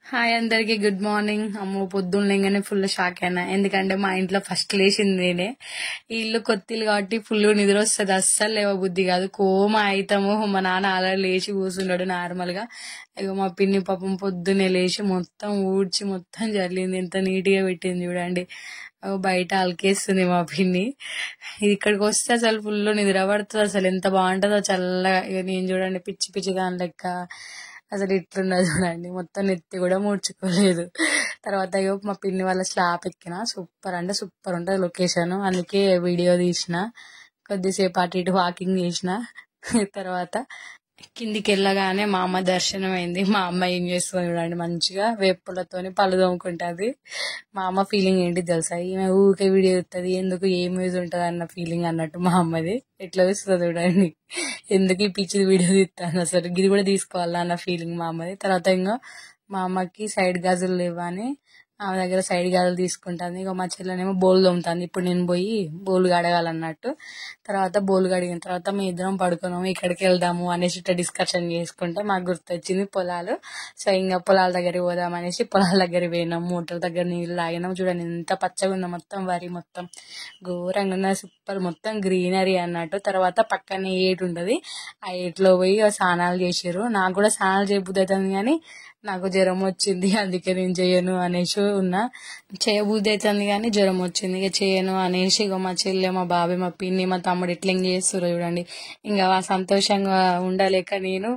Hi అందరికి good morning. అమ్మో పొద్దున్న లేగానే ఫుల్ షాక్ అయినా, ఎందుకంటే మా ఇంట్లో ఫస్ట్ లేచింది నేనే. ఈ ఇల్లు కొత్త ఇల్లు కాబట్టి ఫుల్ నిద్ర వస్తుంది, అస్సలు లేవ బుద్ధి కాదు, కోమా అవుతాము. మా నాన్న అలా లేచి కూర్చున్నాడు నార్మల్ గా. ఇక మా పిన్ని పాపం పొద్దున్నే లేచి మొత్తం ఊడ్చి మొత్తం జల్లింది, ఎంత నీట్ గా పెట్టింది చూడండి. బయట అలికేస్తుంది మా పిన్ని. ఇక్కడికి వస్తే అసలు ఫుల్ నిద్ర పడుతుంది, అసలు ఎంత బాగుంటుందో చల్లగా. ఇక నేను చూడండి పిచ్చి పిచ్చి దాని లెక్క అసలు ఇట్లున్నది చూడండి, మొత్తం నెత్తి కూడా ముడుచుకోలేదు. తర్వాత ఇగో మా పిన్ని వాళ్ళ స్లాప్ ఎక్కిన, సూపర్ అంటే సూపర్ ఉంటుంది లొకేషన్, అందుకే వీడియో తీసిన. కొద్దిసేపు అటు ఇటు వాకింగ్ చేసిన. తర్వాత కిందికి వెళ్ళగానే మా అమ్మ దర్శనం అయింది. మా అమ్మ ఏం చేస్తుంది చూడండి, మంచిగా వేపులతోని పళ్ళు తోముకుంటుంది. మా అమ్మ ఫీలింగ్ ఏంటి తెలుసా, ఈమె ఊరికే వీడియో ఇస్తుంది, ఎందుకు ఏం యూజ్ ఉంటుంది అన్న ఫీలింగ్ అన్నట్టు మా అమ్మది. ఎట్లా వస్తుంది చూడండి, ఎందుకు ఈ పిచ్చిది వీడియో తీస్తాను, అసలు ఇది కూడా తీసుకోవాలా అన్న ఫీలింగ్ మా అమ్మది. తర్వాత ఇంకా మా అమ్మకి సైడ్ గాజులు లేవని ఆమె దగ్గర సైడ్ గాజులు తీసుకుంటాను. ఇక మా చెల్లెనేమో బోలు తోముతాను, ఇప్పుడు నేను పోయి బోలు కడగాలన్నట్టు. తర్వాత బోలు కడిగిన తర్వాత మీ ఇద్దరం పడుకున్నాము, ఇక్కడికి వెళ్దాము అనేసి ఇట్లా డిస్కషన్ చేసుకుంటే మాకు గుర్తొచ్చింది పొలాలు. సో ఇంకా పొలాల దగ్గరికి పోదాం అనేసి పొలాల దగ్గర పోయినాం, మూటల దగ్గర నీళ్ళు తాగినాం. చూడండి ఎంత పచ్చగా ఉందో, మొత్తం వరి మొత్తం ఘోరంగా ఉన్న సూపర్, మొత్తం గ్రీనరీ అన్నట్టు. తర్వాత పక్కనే ఏటు ఉంటది, ఆ ఏట్లో పోయి స్నానాలు చేసారు. నాకు కూడా స్నానాలు చేయబుద్ధి అవుతుంది కానీ నాకు జ్వరం వచ్చింది, అందుకే నేను చేయను అనేసి ఉన్నా. చేయబుద్ధి అవుతుంది కానీ జ్వరం వచ్చింది, ఇక చేయను అనేసి ఇక మా చెల్లె, మా బాబాయ్, మా పిన్ని, మా తమ్ముడు ఇట్లా ఇంక చేస్తున్నారు చూడండి. ఇంకా సంతోషంగా ఉండలేక నేను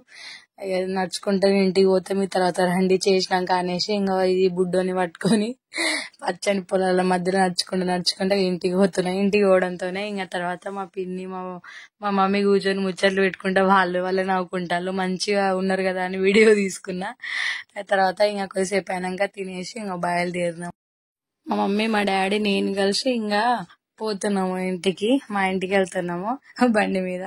నడుచుకుంటే ఇంటికి పోతే మీ తర్వాత రండి చేసినాక అనేసి ఇంకా ఈ బుడ్డోని పట్టుకొని పచ్చని పొలాల మధ్యలో నడుచుకుంటూ ఇంటికి పోతున్నాయి. ఇంటికి పోవడంతోనే ఇంకా తర్వాత మా పిన్ని, మా మమ్మీ కూర్చొని ముచ్చట్లు పెట్టుకుంటా వాళ్ళే నవ్వుకుంటారు, మంచిగా ఉన్నారు కదా అని వీడియో తీసుకున్నా. తర్వాత ఇంకా కొద్దిసేపు అయినాక తినేసి ఇంకా బయలుదేరినాం. మా మమ్మీ, మా డాడీ, నేను కలిసి ఇంకా పోతున్నాము ఇంటికి. మా ఇంటికి వెళ్తున్నాము బండి మీద.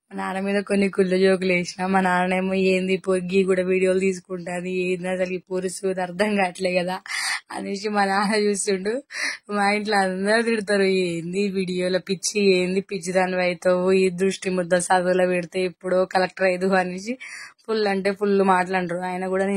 మా నాన్న మీద కొన్ని కుళ్ళు జోకులు వేసిన. మా నాన్నేమో ఏంది పొగ్గి కూడా వీడియోలు తీసుకుంటాను, ఏంది అసలు ఈ పురుసు అర్థం కావట్లే కదా అనేసి మా నాన్న చూస్తుండు. మా ఇంట్లో అందరూ తిడతారు, ఏంది వీడియోలో పిచ్చి, ఏంది పిచ్చి దాని అవుతావు, ఈ దృష్టి ముద్ద చదువులో పెడితే ఎప్పుడో కలెక్టర్ అయ్యదు అనేసి ఫుల్ అంటే ఫుల్ మాట్లాడరు. ఆయన కూడా